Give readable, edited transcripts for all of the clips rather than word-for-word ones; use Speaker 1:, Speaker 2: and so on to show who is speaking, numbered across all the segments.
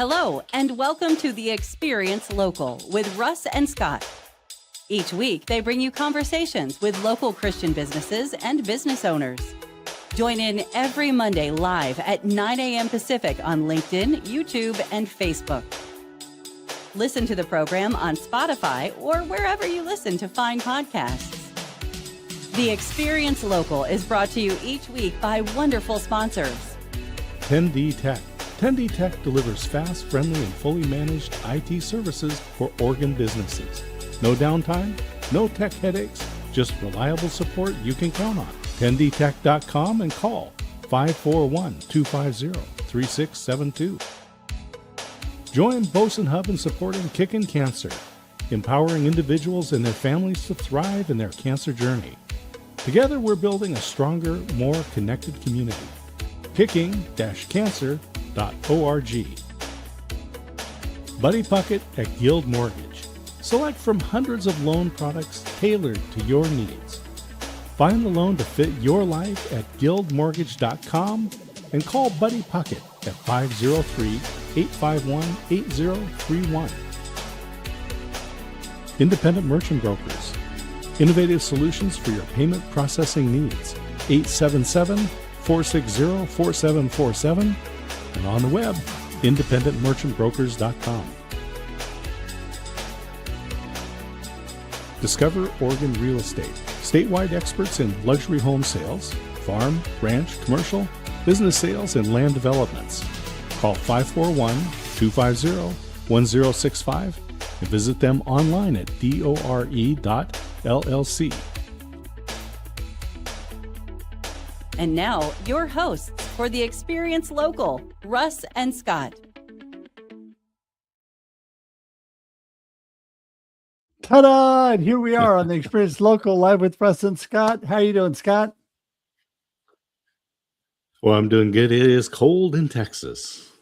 Speaker 1: Hello, and welcome to The Experience Local with Russ and Scott. Each week, they bring you conversations with local Christian businesses and business owners. Join in every Monday live at 9 a.m. Pacific on LinkedIn, YouTube, and Facebook. Listen to the program on Spotify or wherever you listen to fine podcasts. The Experience Local is brought to you each week by wonderful sponsors.
Speaker 2: 10D Tech. 10D Tech delivers fast, friendly, and fully managed IT services for Oregon businesses. No downtime, no tech headaches, just reliable support you can count on. 10dtech.com and call 541-250-3672. Join Boson Hub in supporting Kickin' Cancer, empowering individuals and their families to thrive in their cancer journey. Together, we're building a stronger, more connected community. Kicking-cancer.org. Buddy Puckett at Guild Mortgage. Select from hundreds of loan products tailored to your needs. Find the loan to fit your life at guildmortgage.com and call Buddy Puckett at 503-851-8031. Independent Merchant Brokers. Innovative solutions for your payment processing needs. 877-460-4747 and on the web, independentmerchantbrokers.com. Discover Oregon Real Estate. Statewide experts in luxury home sales, farm, ranch, commercial, business sales, and land developments. Call 541-250-1065 and visit them online at dore.llc.
Speaker 1: And now, your hosts for The Experience Local, Russ and Scott.
Speaker 3: Ta-da! And here we are on The Experience Local, live with Russ and Scott. How are you doing, Scott?
Speaker 2: Well, I'm doing good. It is cold in Texas.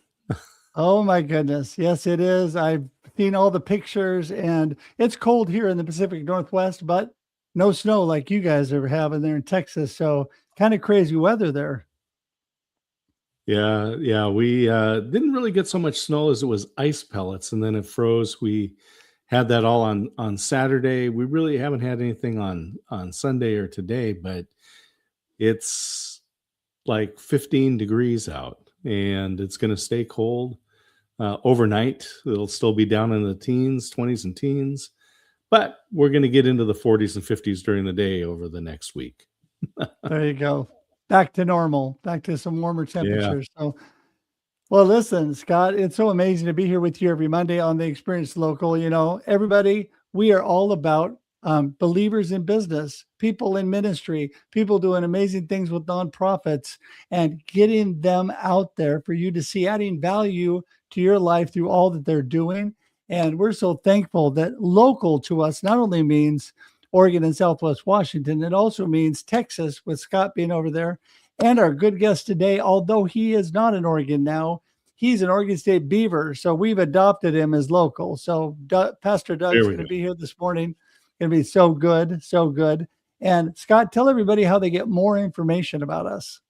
Speaker 3: Oh, my goodness. Yes, it is. I've seen all the pictures, and it's cold here in the Pacific Northwest, but no snow like you guys are having there in Texas. So kind of crazy weather there.
Speaker 2: Yeah. We didn't really get so much snow as it was ice pellets, and then it froze. We had that all on Saturday. We really haven't had anything on Sunday or today, but it's like 15 degrees out, and it's going to stay cold overnight. It'll still be down in the teens, 20s and teens, but we're going to get into the 40s and 50s during the day over the next week.
Speaker 3: There you go. Back to normal, back to some warmer temperatures. Yeah. So, well, listen, Scott, it's so amazing to be here with you every Monday on The Experience Local. You know, everybody, we are all about believers in business, people in ministry, people doing amazing things with nonprofits and getting them out there for you to see, adding value to your life through all that they're doing. And we're so thankful that local to us not only means Oregon and Southwest Washington, it also means Texas with Scott being over there. And our good guest today, although he is not in Oregon now, he's an Oregon State Beaver. So we've adopted him as local. So Pastor Doug's going to be here this morning. Going to be so good, so good. And Scott, tell everybody how they get more information about us.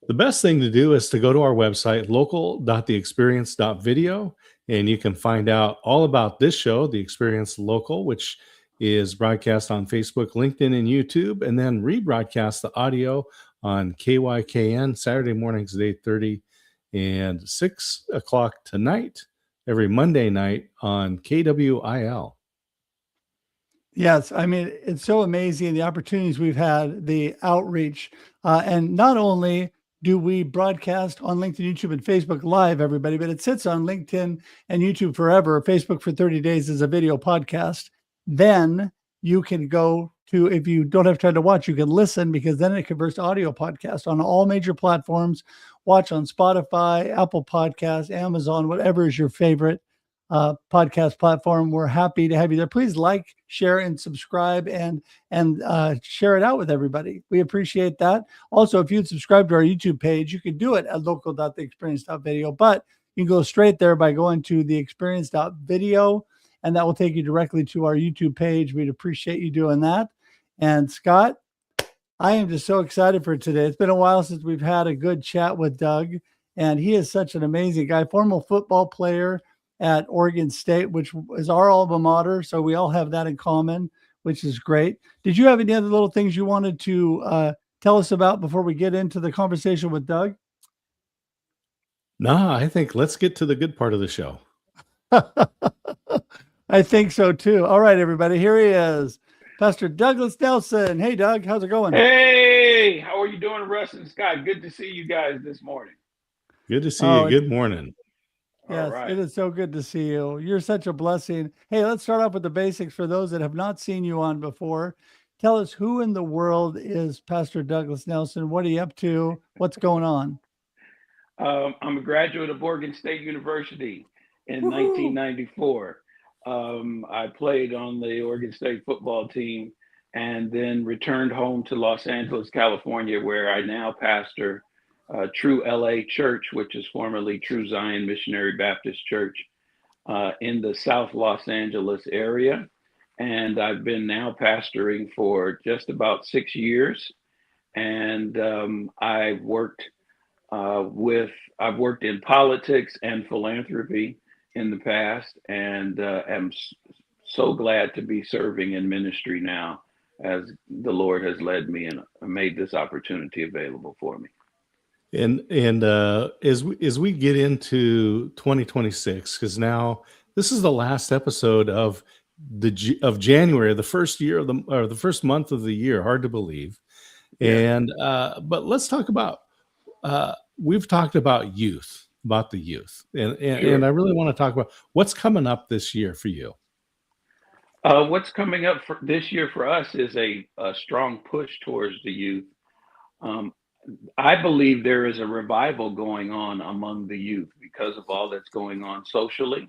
Speaker 2: The best thing to do is to go to our website, local.theexperience.video, and you can find out all about this show, The Experience Local, which is broadcast on Facebook, LinkedIn, and YouTube, and then rebroadcast the audio on KYKN Saturday mornings at 8:30 and 6 o'clock tonight, every Monday night on KWIL.
Speaker 3: Yes, I mean, it's so amazing the opportunities we've had, the outreach, and not only do we broadcast on LinkedIn, YouTube, and Facebook Live, everybody, but it sits on LinkedIn and YouTube forever. Facebook for 30 days is a video podcast. Then you can go to, if you don't have time to watch, you can listen, because then it converts to audio podcast on all major platforms. Watch on Spotify, Apple Podcasts, Amazon, whatever is your favorite podcast platform. We're happy to have you there. Please like, share, and subscribe, and share it out with everybody. We appreciate that. Also, if you'd subscribe to our YouTube page, you can do it at local.theexperience.video, but you can go straight there by going to theexperience.video, and that will take you directly to our YouTube page. We'd appreciate you doing that. And Scott, I am just so excited for today. It's been a while since we've had a good chat with Doug, And he is such an amazing guy, former football player at Oregon State, which is our alma mater. So we all have that in common, which is great. Did you have any other little things you wanted to tell us about before we get into the conversation with Doug?
Speaker 2: No, I think let's get to the good part of the show.
Speaker 3: I think so too. All right, everybody, here he is, Pastor Douglas Nelson. Hey, Doug, how's it going?
Speaker 4: Hey, how are you doing, Russ and Scott? Good to see you guys this morning.
Speaker 2: Good to see you. Good morning.
Speaker 3: Yes,
Speaker 4: All right.
Speaker 3: It is so good to see you. You're such a blessing. Hey, let's start off with the basics for those that have not seen you on before. Tell us, who in the world is Pastor Douglas Nelson? What are you up to? What's going on?
Speaker 4: I'm a graduate of Oregon State University in 1994. I played on the Oregon State football team and then returned home to Los Angeles, California, where I now pastor True LA Church, which is formerly True Zion Missionary Baptist Church in the South Los Angeles area. And I've been now pastoring for just about 6 years. And I've worked in politics and philanthropy in the past, and am so glad to be serving in ministry now as the Lord has led me and made this opportunity available for me.
Speaker 2: And as we get into 2026, because now this is the last episode of January, the first year of the first month of the year. Hard to believe. Yeah. And but let's talk about. We've talked about the youth, and
Speaker 4: Sure.
Speaker 2: and I really want to talk about what's coming up this year for you.
Speaker 4: What's coming up for this year for us is a strong push towards the youth. I believe there is a revival going on among the youth because of all that's going on socially,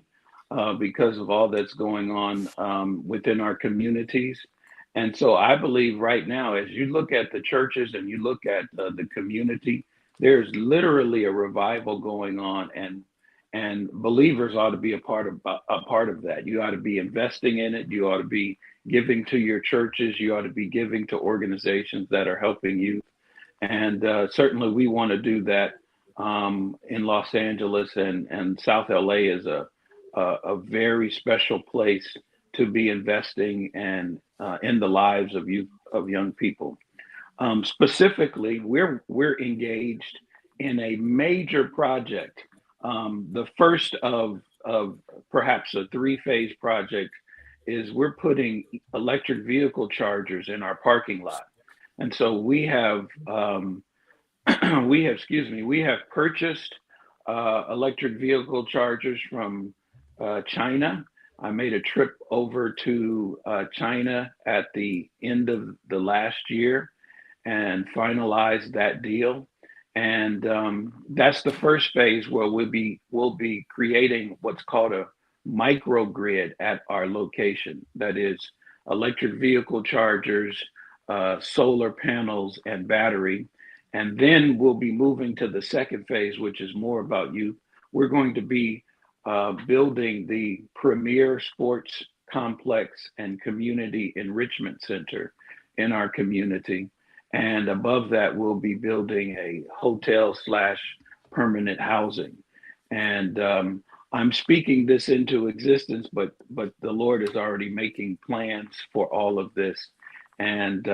Speaker 4: because of all that's going on within our communities. And so I believe right now, as you look at the churches and you look at the community, there's literally a revival going on, and believers ought to be a part of that. You ought to be investing in it. You ought to be giving to your churches. You ought to be giving to organizations that are helping youth. And certainly we want to do that in Los Angeles, and South LA is a very special place to be investing and in the lives of youth, of young people. Specifically, we're engaged in a major project, the first of perhaps a 3-phase project. Is we're putting electric vehicle chargers in our parking lot. And so we have purchased electric vehicle chargers from China. I made a trip over to China at the end of the last year and finalized that deal. And that's the first phase where we'll be creating what's called a microgrid at our location. That is electric vehicle chargers, solar panels, and battery. And then we'll be moving to the second phase, which is more about youth. We're going to be building the premier sports complex and community enrichment center in our community. And above that, we'll be building a hotel/permanent housing. And I'm speaking this into existence, but the Lord is already making plans for all of this. And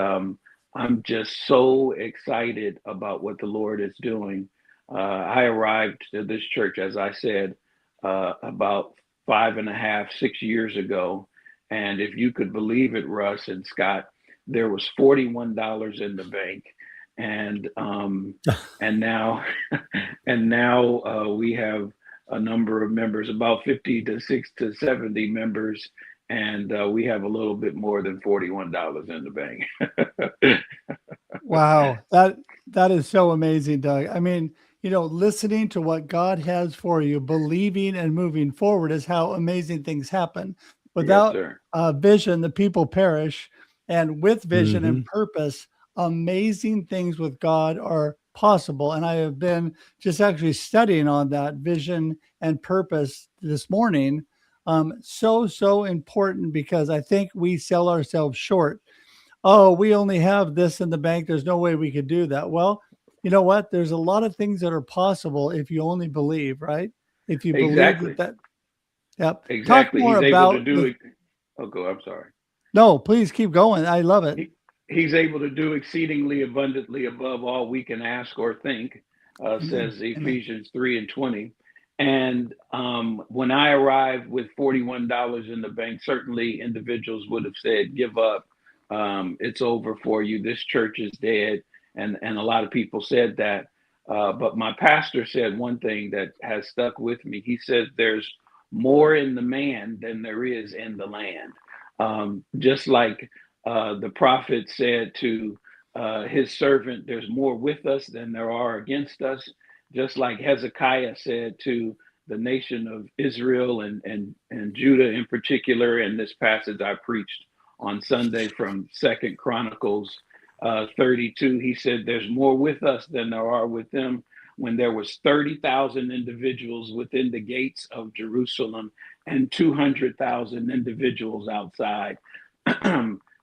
Speaker 4: I'm just so excited about what the Lord is doing. I arrived to this church, as I said, about 5.5, 6 years ago. And if you could believe it, Russ and Scott, there was $41 in the bank. And now we have a number of members, about 50 to 60 to 70 members, and we have a little bit more than $41 in the bank.
Speaker 3: Wow, that is so amazing, Doug. I mean, listening to what God has for you, believing and moving forward is how amazing things happen. Without vision, the people perish, and with vision and purpose, amazing things with God are possible. And I have been just actually studying on that vision and purpose this morning. So important, because I think we sell ourselves short. Oh, we only have this in the bank. There's no way we could do that. Well, you know what? There's a lot of things that are possible if you only believe, right? If you believe
Speaker 4: Exactly.
Speaker 3: that. Yep. Talk
Speaker 4: Exactly.
Speaker 3: more
Speaker 4: He's able to
Speaker 3: about
Speaker 4: do it. Oh, go. I'm sorry.
Speaker 3: No, please keep going. I love it.
Speaker 4: He's able to do exceedingly abundantly above all we can ask or think, says Ephesians 3:20. And when I arrived with $41 in the bank, certainly individuals would have said, give up. It's over for you. This church is dead. And a lot of people said that. But my pastor said one thing that has stuck with me. He said, there's more in the man than there is in the land. Just like the prophet said to his servant, there's more with us than there are against us. Just like Hezekiah said to the nation of Israel and Judah in particular, in this passage I preached on Sunday from 2 Chronicles 32, he said, there's more with us than there are with them. When there was 30,000 individuals within the gates of Jerusalem and 200,000 individuals outside,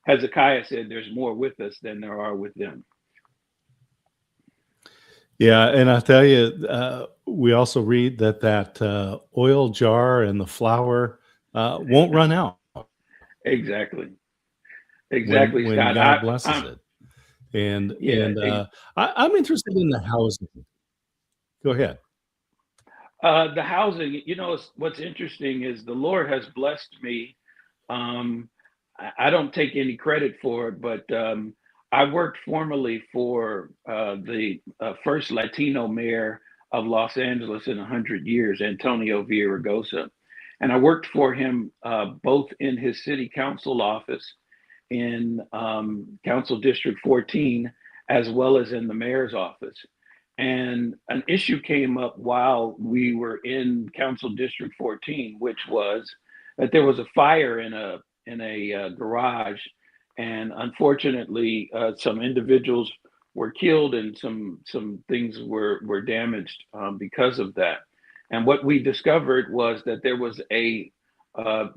Speaker 4: Hezekiah said, there's more with us than there are with them.
Speaker 2: Yeah, and I'll tell you, we also read that oil jar and the flour won't run out.
Speaker 4: Exactly.
Speaker 2: When
Speaker 4: Scott.
Speaker 2: God blesses it. And I'm interested in the housing. Go ahead.
Speaker 4: The housing, what's interesting is the Lord has blessed me. I don't take any credit for it, but I worked formerly for the first Latino mayor of Los Angeles in 100 years, Antonio Villaraigosa. And I worked for him both in his city council office in Council District 14, as well as in the mayor's office. And an issue came up while we were in Council District 14, which was that there was a fire in a garage, and unfortunately, some individuals were killed and some things were damaged because of that. And what we discovered was that there was a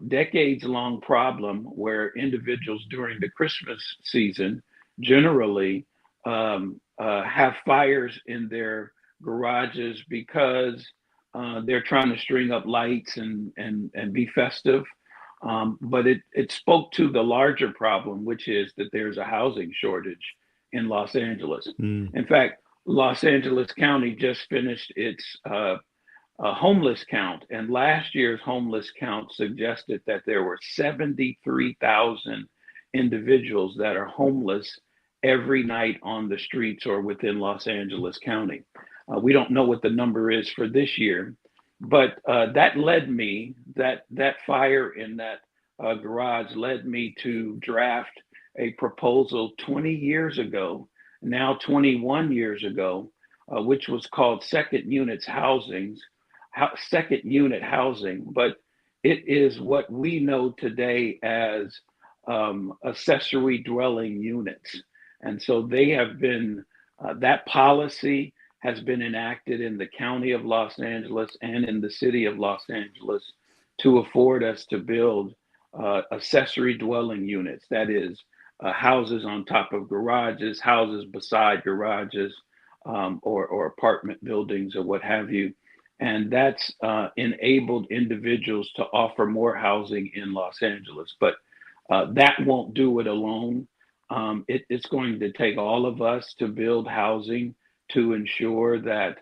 Speaker 4: decades-long problem where individuals during the Christmas season generally have fires in their garages because they're trying to string up lights and be festive. But it spoke to the larger problem, which is that there's a housing shortage in Los Angeles. In fact, Los Angeles County just finished its homeless count, and last year's homeless count suggested that there were 73,000 individuals that are homeless every night on the streets or within Los Angeles County. We don't know what the number is for this year, but that led me, that fire in that garage led me to draft a proposal 20 years ago, now 21 years ago, which was called second unit housing, but it is what we know today as accessory dwelling units. And so they have been, that policy has been enacted in the county of Los Angeles and in the city of Los Angeles to afford us to build accessory dwelling units. That is, houses on top of garages, houses beside garages, or apartment buildings or what have you. And that's enabled individuals to offer more housing in Los Angeles. But that won't do it alone. It's going to take all of us to build housing to ensure that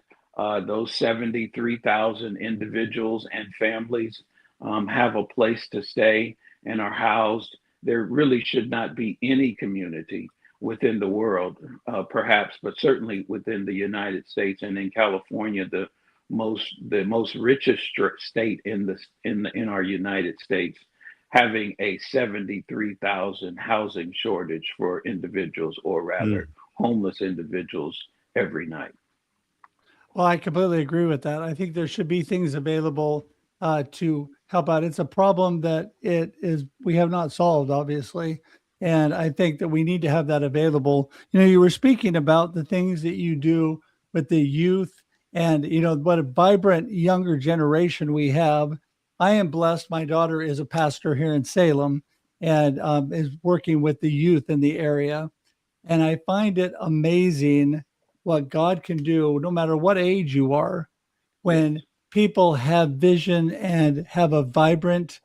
Speaker 4: those 73,000 individuals and families have a place to stay and are housed. There really should not be any community within the world, perhaps, but certainly within the United States and in California, the most richest state in our United States, having a 73,000 housing shortage for individuals, or rather homeless individuals, every night.
Speaker 3: Well, I completely agree with that. I think there should be things available to help out. It's a problem that we have not solved, obviously. And I think that we need to have that available. You were speaking about the things that you do with the youth and, what a vibrant younger generation we have. I am blessed. My daughter is a pastor here in Salem and is working with the youth in the area. And I find it amazing what God can do, no matter what age you are, when people have vision and have a vibrant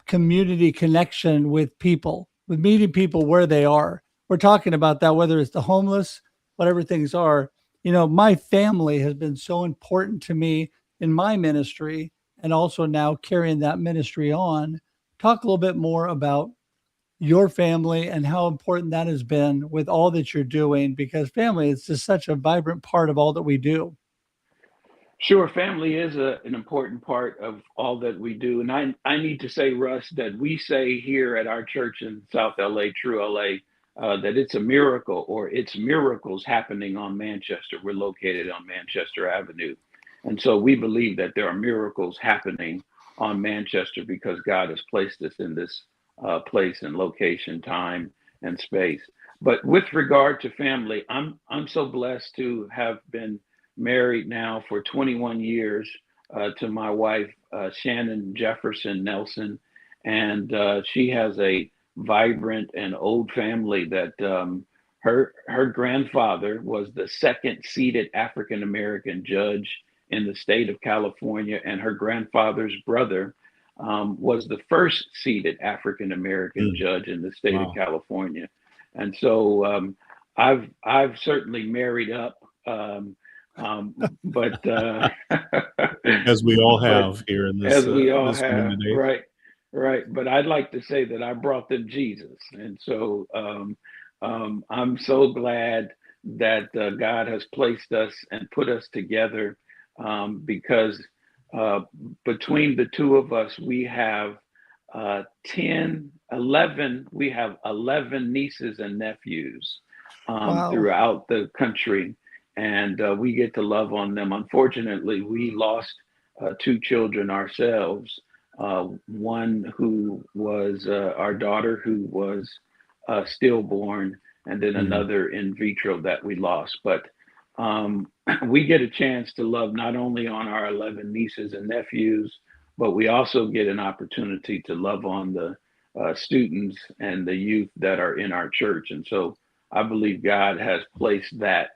Speaker 3: community connection with people, with meeting people where they are. We're talking about that, whether it's the homeless, whatever things are. My family has been so important to me in my ministry and also now carrying that ministry on. Talk a little bit more about your family and how important that has been with all that you're doing, because family is just such a vibrant part of all that we do.
Speaker 4: Sure, family is an important part of all that we do. And I need to say, Russ, that we say here at our church in South LA, True LA, that it's a miracle or it's miracles happening on Manchester. We're located on Manchester Avenue. And so we believe that there are miracles happening on Manchester because God has placed us in this place and location, time, and space. But with regard to family, I'm so blessed to have been married now for 21 years to my wife, Shannon Jefferson Nelson. And she has a vibrant and old family that her grandfather was the second seated African American judge in the state of California, and her grandfather's brother was the first seated African American judge in the state of California. And so I've certainly married up. But
Speaker 2: as we all have here in this,
Speaker 4: as we all
Speaker 2: this
Speaker 4: have,
Speaker 2: room today.
Speaker 4: right. But I'd like to say that I brought them Jesus, and so I'm so glad that God has placed us and put us together because between the two of us, we have 11, we have 11 nieces and nephews throughout the country. And we get to love on them. Unfortunately, we lost two children ourselves. One who was our daughter, who was stillborn, and then another in vitro that we lost. But we get a chance to love not only on our 11 nieces and nephews, but we also get an opportunity to love on the students and the youth that are in our church. And so I believe God has placed that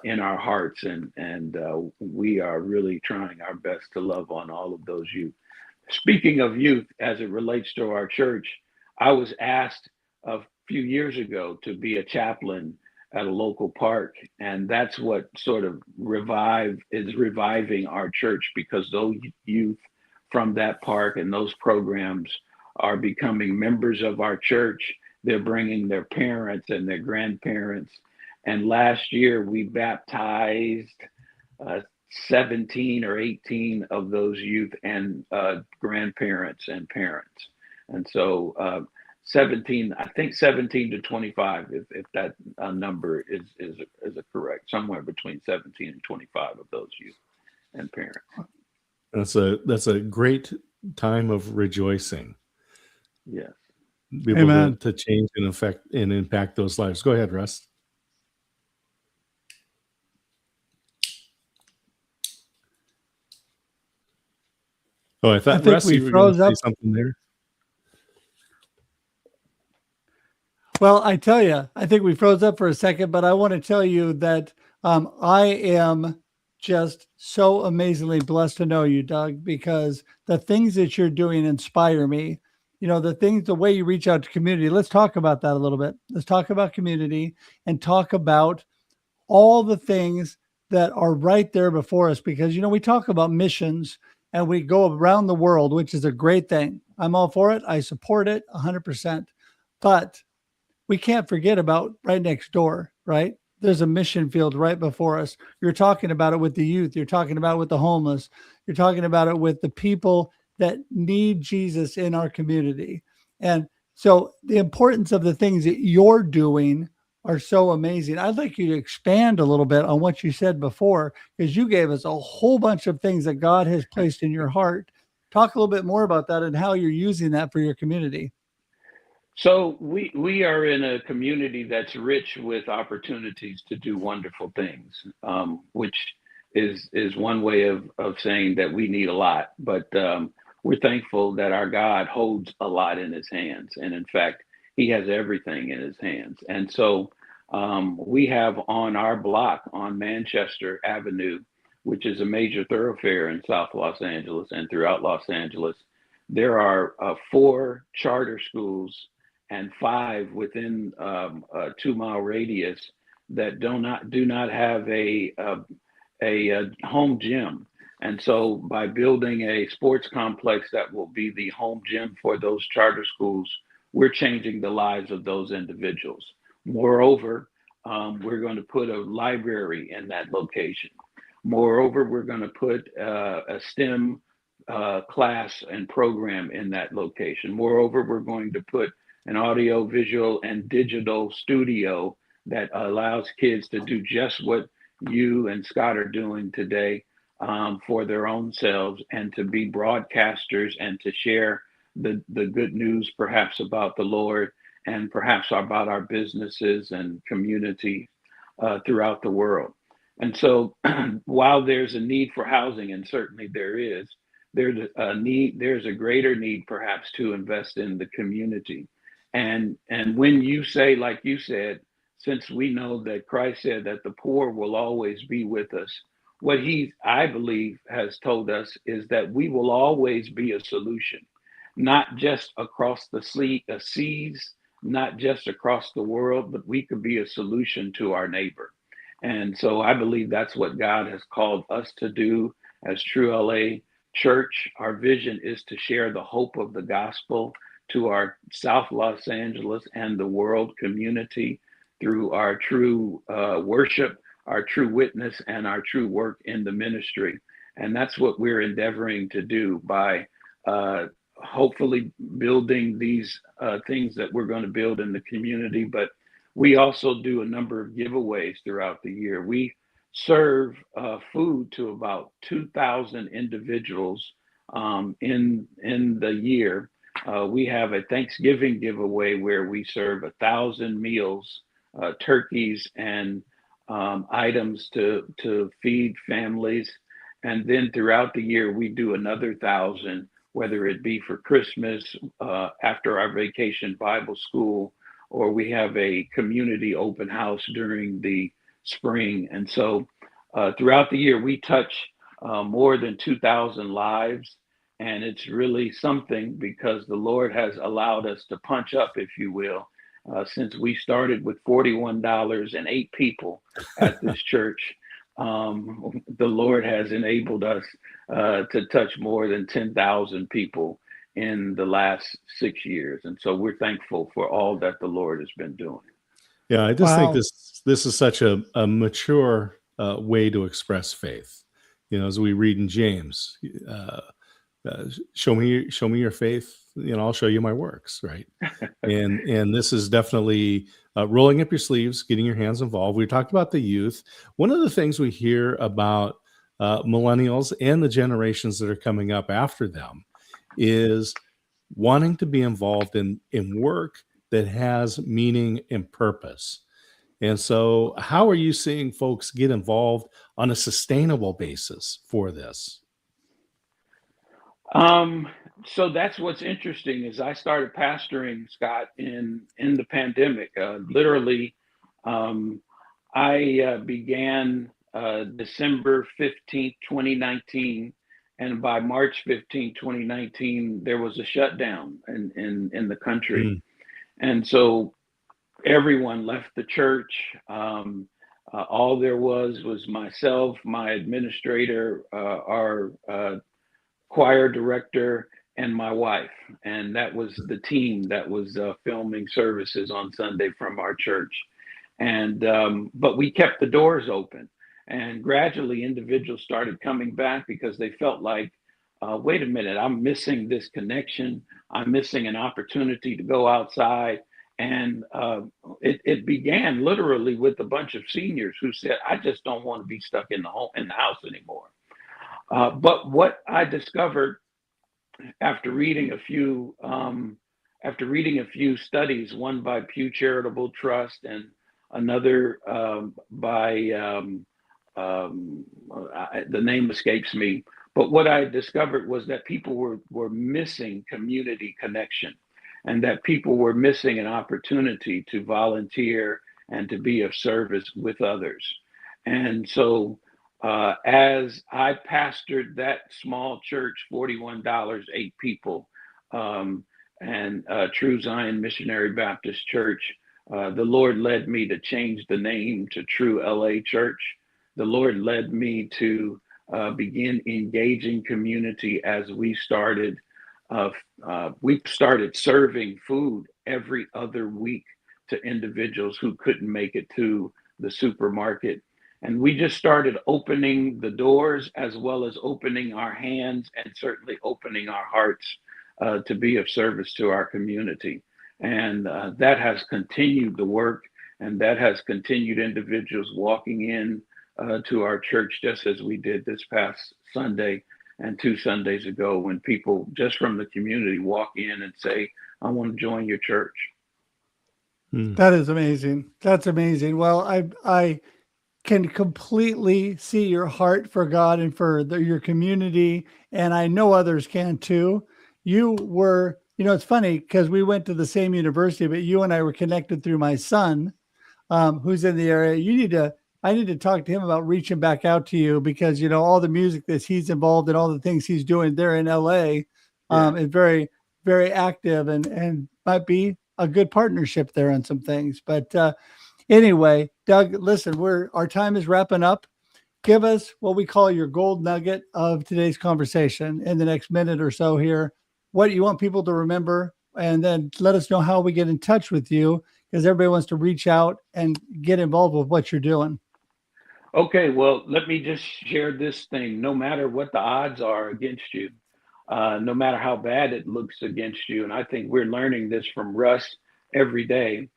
Speaker 4: in our hearts, and we are really trying our best to love on all of those youth. Speaking of youth, as it relates to our church, I was asked a few years ago to be a chaplain at a local park, and that's what sort of reviving our church, because those youth from that park and those programs are becoming members of our church. They're bringing their parents and their grandparents. And last year we baptized 17 or 18 of those youth and grandparents and parents. And so 17, I think 17 to 25, if that number is correct, somewhere between 17 and 25 of those youth and parents.
Speaker 2: That's a great time of rejoicing.
Speaker 4: Yes.
Speaker 2: Be able to change and affect and impact those lives. Go ahead, Russ. Oh, I thought Russ, you were going to say something there.
Speaker 3: Well, I tell you, I think we froze up for a second, but I want to tell you that I am just so amazingly blessed to know you, Doug, because the things that you're doing inspire me. The way you reach out to community. Let's talk about that a little bit. Let's talk about community and talk about all the things that are right there before us, because, we talk about missions and we go around the world, which is a great thing. I'm all for it. I support it 100%. But we can't forget about right next door, right? There's a mission field right before us. You're talking about it with the youth. You're talking about it with the homeless. You're talking about it with the people that need Jesus in our community. And so the importance of the things that you're doing are so amazing. I'd like you to expand a little bit on what you said before, because you gave us a whole bunch of things that God has placed in your heart. Talk a little bit more about that and how you're using that for your community.
Speaker 4: So we are in a community that's rich with opportunities to do wonderful things, which is one way of saying that we need a lot. But we're thankful that our God holds a lot in his hands. And in fact, he has everything in his hands. And so We have on our block on Manchester Avenue, which is a major thoroughfare in South Los Angeles and throughout Los Angeles, there are 4 charter schools and 5 within a 2-mile radius that do not have a home gym. And so by building a sports complex that will be the home gym for those charter schools, we're changing the lives of those individuals. Moreover, we're going to put a library in that location. Moreover, we're going to put a STEM class and program in that location. Moreover, we're going to put an audio, visual, and digital studio that allows kids to do just what you and Scott are doing today, for their own selves, and to be broadcasters and to share the good news perhaps about the Lord and perhaps about our businesses and community throughout the world. And so while there's a need for housing, and certainly there's a greater need perhaps to invest in the community. And when you say, like you said, since we know that Christ said that the poor will always be with us, what he, I believe, has told us is that we will always be a solution, not just across the seas, not just across the world, but we could be a solution to our neighbor. And so I believe that's what God has called us to do as True LA Church. Our vision is to share the hope of the gospel to our South Los Angeles and the world community through our true worship, our true witness, and our true work in the ministry. And that's what we're endeavoring to do by hopefully building these things that we're going to build in the community. But we also do a number of giveaways throughout the year. We serve food to about 2,000 individuals in the year. We have a Thanksgiving giveaway where we serve 1,000 meals, turkeys, and items to feed families. And then throughout the year, we do another 1,000, whether it be for Christmas, after our vacation Bible school, or we have a community open house during the spring. And so throughout the year, we touch more than 2,000 lives. And it's really something because the Lord has allowed us to punch up, if you will, since we started with $41 and 8 people at this church. The Lord has enabled us to touch more than 10,000 people in the last 6 years. And so we're thankful for all that the Lord has been doing.
Speaker 2: Yeah, I just think
Speaker 3: Wow.
Speaker 2: this is such a mature way to express faith. You know, as we read in James, show me your faith, you know, I'll show you my works, right? and this is definitely rolling up your sleeves, getting your hands involved. We talked about the youth. One of the things we hear about millennials and the generations that are coming up after them is wanting to be involved in work that has meaning and purpose. And so how are you seeing folks get involved on a sustainable basis for this?
Speaker 4: So that's what's interesting is I started pastoring, Scott, in the pandemic. Literally, I began December 15th, 2019, and by March 15th, 2019, there was a shutdown in the country.
Speaker 2: Mm.
Speaker 4: And so everyone left the church. All there was myself, my administrator, our choir director, and my wife. And that was the team that was filming services on Sunday from our church. And but we kept the doors open. And gradually individuals started coming back because they felt like, wait a minute, I'm missing this connection. I'm missing an opportunity to go outside. And it began literally with a bunch of seniors who said, I just don't want to be stuck in the house anymore. But what I discovered after reading a few studies, one by Pew Charitable Trust and another by the name escapes me. But what I discovered was that people were missing community connection, and that people were missing an opportunity to volunteer and to be of service with others. And so as I pastored that small church, $41, 8 people, and True Zion Missionary Baptist Church, the Lord led me to change the name to True LA Church. The Lord led me to begin engaging community as we started serving food every other week to individuals who couldn't make it to the supermarket. And we just started opening the doors, as well as opening our hands and certainly opening our hearts to be of service to our community. And that has continued the work, and that has continued individuals walking in to our church, just as we did this past Sunday and 2 Sundays ago, when people just from the community walk in and say, I want to join your church.
Speaker 3: That is amazing. That's amazing. Well, I can completely see your heart for God and for your community, and I know others can too. You were, it's funny because we went to the same university, but you and I were connected through my son, who's in the area. I need to talk to him about reaching back out to you, because, all the music that he's involved in, all the things he's doing there in LA is very, very active and might be a good partnership there on some things. But anyway, Doug, listen, our time is wrapping up. Give us what we call your gold nugget of today's conversation in the next minute or so here, what you want people to remember, and then let us know how we get in touch with you, because everybody wants to reach out and get involved with what you're doing.
Speaker 4: Okay, well, let me just share this thing. No matter what the odds are against you, no matter how bad it looks against you, and I think we're learning this from Russ every day,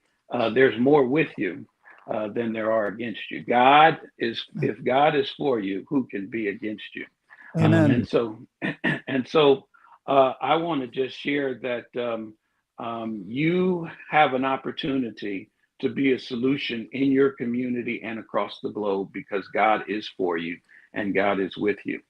Speaker 4: there's more with you than there are against you. If God is for you, who can be against you?
Speaker 3: Amen.
Speaker 4: And so I want to just share that you have an opportunity to be a solution in your community and across the globe, because God is for you and God is with you.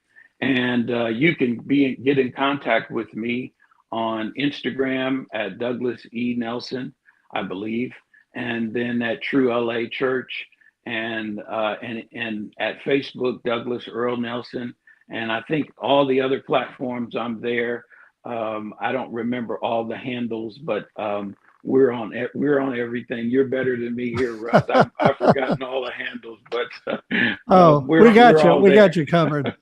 Speaker 4: And you can get in contact with me on Instagram at Douglas E. Nelson, I believe, and then at True LA Church, and at Facebook, Douglas Earl Nelson. And I think all the other platforms I'm there. I don't remember all the handles, but we're on everything. You're better than me here, Russ. I've forgotten all the handles, but
Speaker 3: we got you covered.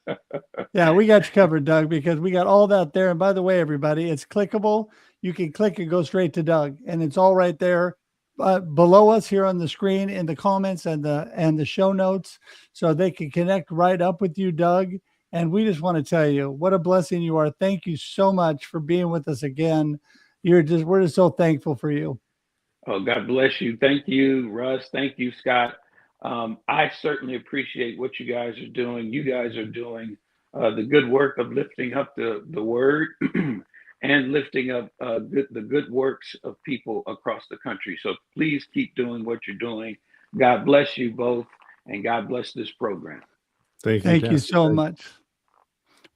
Speaker 3: Yeah, we got you covered, Doug, because we got all that there. And by the way, everybody, it's clickable. You can click and go straight to Doug, and it's all right there below us here on the screen in the comments and the show notes, so they can connect right up with you, Doug. And we just want to tell you what a blessing you are. Thank you so much for being with us again. We're just so thankful for you.
Speaker 4: Oh, God bless you. Thank you, Russ. Thank you, Scott. I certainly appreciate what you guys are doing. You guys are doing the good work of lifting up the word and lifting up the good works of people across the country. So please keep doing what you're doing. God bless you both, and God bless this program.
Speaker 3: Thank you so much.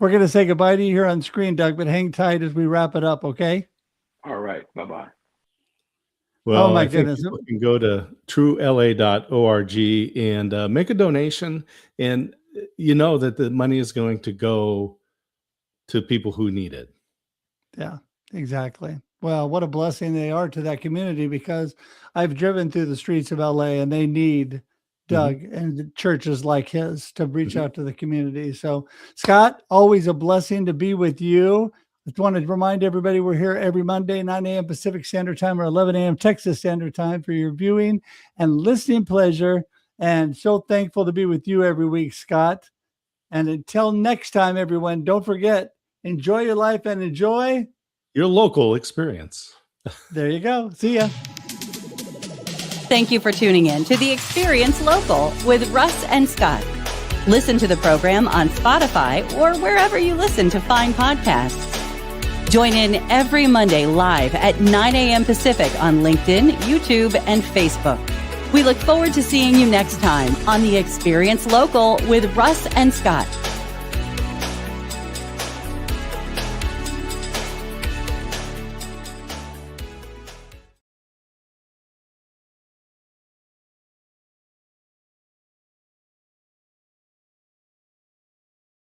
Speaker 3: We're going to say goodbye to you here on screen, Doug, but hang tight as we wrap it up, okay?
Speaker 4: All right. Bye-bye.
Speaker 2: Well,
Speaker 3: oh my
Speaker 2: I think
Speaker 3: goodness.
Speaker 2: people can go to truela.org and make a donation, and you know that the money is going to go to people who need it.
Speaker 3: Yeah, exactly. Well, what a blessing they are to that community, because I've driven through the streets of LA and they need Doug and the churches like his to reach out to the community. So, Scott, always a blessing to be with you. I just want to remind everybody we're here every Monday, 9 a.m. Pacific Standard Time or 11 a.m. Texas Standard Time for your viewing and listening pleasure. And so thankful to be with you every week, Scott. And until next time, everyone, don't forget, enjoy your life and enjoy
Speaker 2: your local experience.
Speaker 3: There you go. See ya.
Speaker 1: Thank you for tuning in to The Experience Local with Russ and Scott. Listen to the program on Spotify or wherever you listen to fine podcasts. Join in every Monday live at 9 a.m. Pacific on LinkedIn, YouTube, and Facebook. We look forward to seeing you next time on The Experience Local with Russ and Scott.